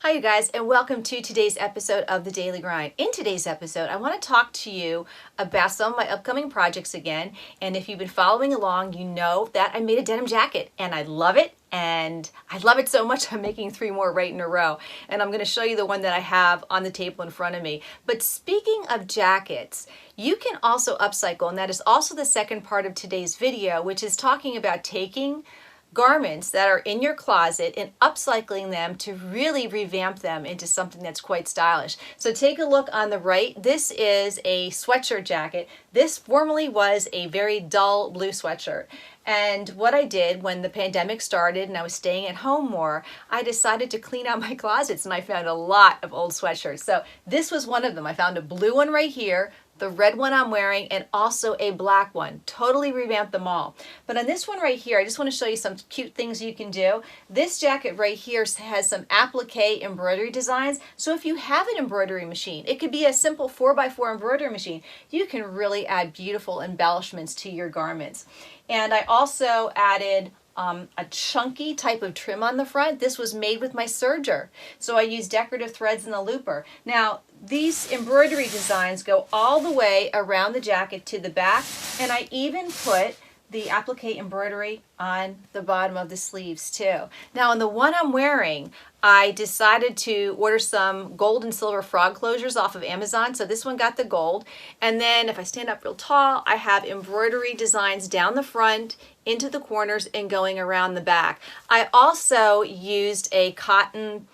Hi you guys, and welcome to today's episode of The Daily Grind. In today's episode, I want to talk to you about some of my upcoming projects again. And if you've been following along, you know that I made a denim jacket and I love it. And I love it so much I'm making 3 more right in a row. And I'm going to show you the one that I have on the table in front of me. But speaking of jackets, you can also upcycle, and that is also the second part of today's video, which is talking about taking garments that are in your closet and upcycling them to really revamp them into something that's quite stylish. So take a look on the right. This is a sweatshirt jacket. This formerly was a very dull blue sweatshirt. And what I did when the pandemic started and I was staying at home more, I decided to clean out my closets and I found a lot of old sweatshirts. So this was one of them. I found a blue one right here, the red one I'm wearing, and also a black one. Totally revamped them all. But on this one right here, I just want to show you some cute things you can do. This jacket right here has some applique embroidery designs. So if you have an embroidery machine, it could be a simple 4x4 embroidery machine. You can really add beautiful embellishments to your garments. And I also added a chunky type of trim on the front. This was made with my serger. So I used decorative threads in the looper. Now, these embroidery designs go all the way around the jacket to the back, and I even put the applique embroidery on the bottom of the sleeves too. Now on the one I'm wearing, I decided to order some gold and silver frog closures off of Amazon. So this one got the gold. And then if I stand up real tall, I have embroidery designs down the front, into the corners, and going around the back. I also used a cotton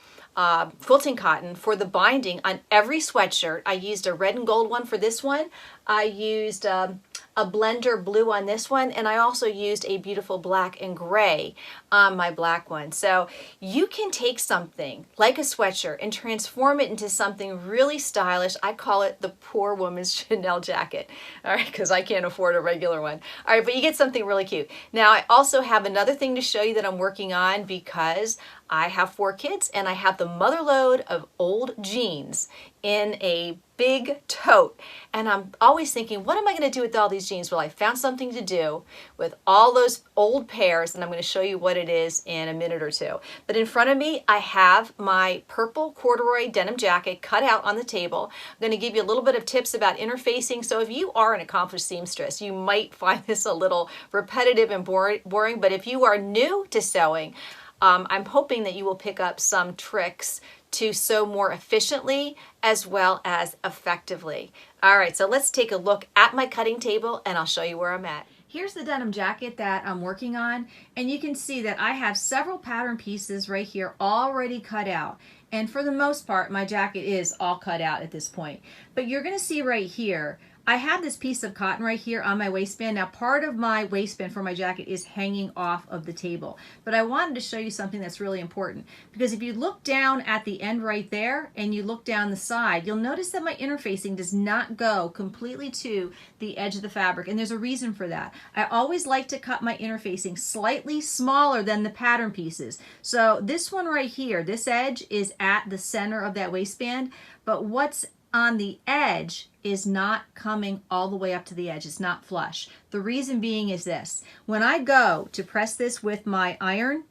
quilting cotton for the binding on every sweatshirt. I used a red and gold one for this one. I used a blender blue on this one, and I also used a beautiful black and gray on my black one. So you can take something like a sweatshirt and transform it into something really stylish. I call it the poor woman's Chanel jacket, all right, because I can't afford a regular one. All right, but you get something really cute. Now I also have another thing to show you that I'm working on, because I have 4 kids and I have the mother load of old jeans in a big tote, and I'm always thinking, what am I going to do with all these jeans? Well, I found something to do with all those old pairs, and I'm going to show you what it is in a minute or two. But in front of me, I have my purple corduroy denim jacket cut out on the table. I'm going to give you a little bit of tips about interfacing. So if you are an accomplished seamstress, you might find this a little repetitive and boring, but if you are new to sewing, I'm hoping that you will pick up some tricks to sew more efficiently as well as effectively. All right, so let's take a look at my cutting table and I'll show you where I'm at. Here's the denim jacket that I'm working on, and you can see that I have several pattern pieces right here already cut out. And for the most part, my jacket is all cut out at this point. But you're gonna see right here, I have this piece of cotton right here on my waistband. Now part of my waistband for my jacket is hanging off of the table. But I wanted to show you something that's really important, because if you look down at the end right there and you look down the side, you'll notice that my interfacing does not go completely to the edge of the fabric, and there's a reason for that. I always like to cut my interfacing slightly smaller than the pattern pieces. So this one right here, this edge is at the center of that waistband, but what's on the edge is not coming all the way up to the edge. It's not flush. The reason being is this. When I go to press this with my iron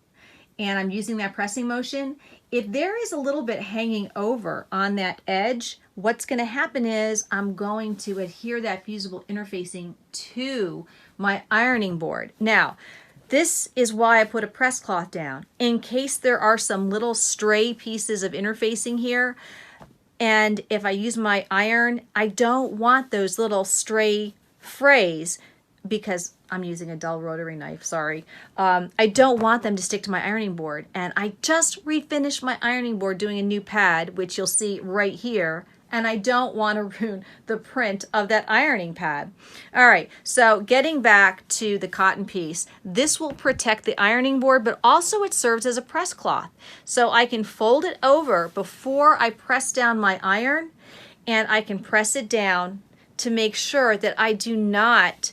and I'm using that pressing motion, if there is a little bit hanging over on that edge, what's going to happen is I'm going to adhere that fusible interfacing to my ironing board. Now, this is why I put a press cloth down, in case there are some little stray pieces of interfacing here. And if I use my iron, I don't want those little stray frays, because I'm using a dull rotary knife, sorry. I don't want them to stick to my ironing board. And I just refinished my ironing board doing a new pad, which you'll see right here. And I don't want to ruin the print of that ironing pad. All right, so getting back to the cotton piece, this will protect the ironing board, but also it serves as a press cloth. So I can fold it over before I press down my iron, and I can press it down to make sure that I do not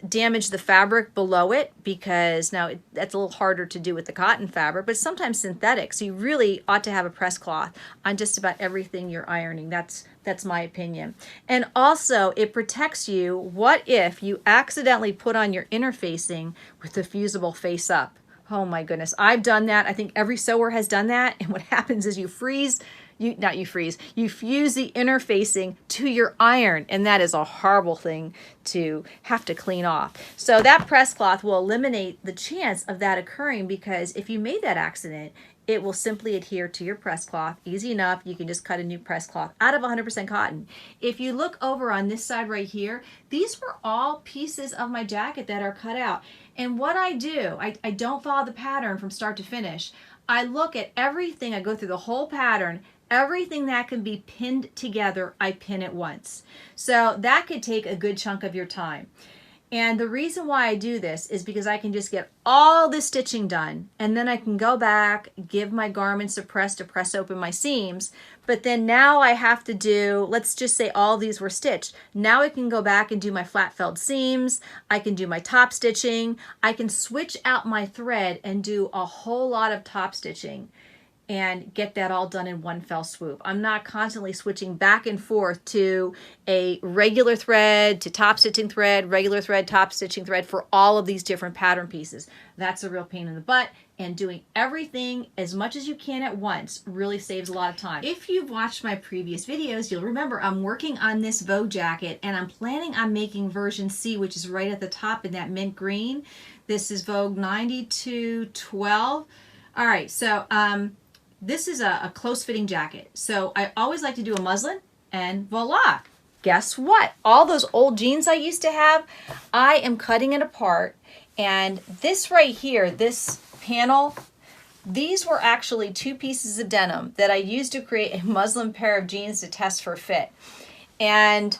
damage the fabric below it, because now that's a little harder to do with the cotton fabric, but sometimes synthetic. So you really ought to have a press cloth on just about everything you're ironing. That's my opinion. And also it protects you. What if you accidentally put on your interfacing with the fusible face up? Oh my goodness, I've done that. I think every sewer has done that. And what happens is you fuse the interfacing to your iron, and that is a horrible thing to have to clean off. So that press cloth will eliminate the chance of that occurring, because if you made that accident, it will simply adhere to your press cloth. Easy enough. You can just cut a new press cloth out of 100% cotton. If you look over on this side right here, these were all pieces of my jacket that are cut out. And what I do, I don't follow the pattern from start to finish. I look at everything. I go through the whole pattern. Everything that can be pinned together, I pin it once. So that could take a good chunk of your time. And the reason why I do this is because I can just get all the stitching done, and then I can go back, give my garments a press to press open my seams. But then now I have to do, let's just say all these were stitched. Now I can go back and do my flat felled seams. I can do my top stitching. I can switch out my thread and do a whole lot of top stitching and get that all done in one fell swoop. I'm not constantly switching back and forth to a regular thread, to top stitching thread, regular thread, top stitching thread for all of these different pattern pieces. That's a real pain in the butt, and doing everything as much as you can at once really saves a lot of time. If you've watched my previous videos, you'll remember I'm working on this Vogue jacket, and I'm planning on making version C, which is right at the top in that mint green. This is Vogue 9212. All right, so this is a close-fitting jacket. So I always like to do a muslin, and voila. Guess what? All those old jeans I used to have, I am cutting it apart. And this right here, this panel, these were actually 2 pieces of denim that I used to create a muslin pair of jeans to test for fit. And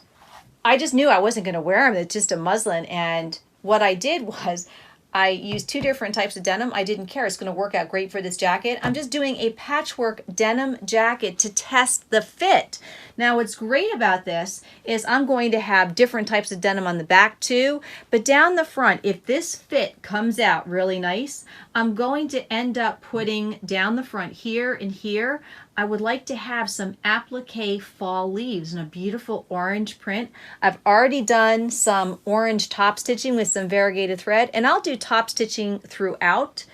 I just knew I wasn't going to wear them. It's just a muslin. And what I did was I used 2 different types of denim. I didn't care. It's going to work out great for this jacket. I'm just doing a patchwork denim jacket to test the fit. Now, what's great about this is I'm going to have different types of denim on the back too, but down the front, if this fit comes out really nice, I'm going to end up putting down the front here and here, I would like to have some applique fall leaves in a beautiful orange print. I've already done some orange top stitching with some variegated thread, and I'll do top stitching throughout,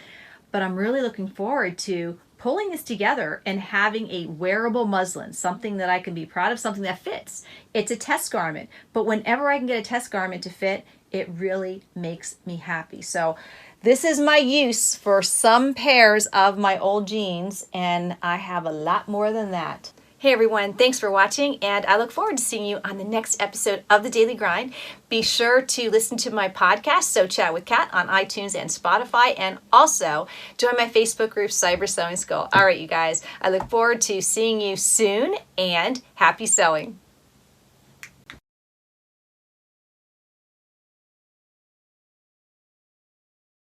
but I'm really looking forward to pulling this together and having a wearable muslin, something that I can be proud of, something that fits. It's a test garment, but whenever I can get a test garment to fit, it really makes me happy. So this is my use for some pairs of my old jeans, and I have a lot more than that. Hey everyone, thanks for watching, and I look forward to seeing you on the next episode of The Daily Grind. Be sure to listen to my podcast, So Chat with Kat, on iTunes and Spotify, and also join my Facebook group, Cyber Sewing School. All right, you guys, I look forward to seeing you soon, and happy sewing.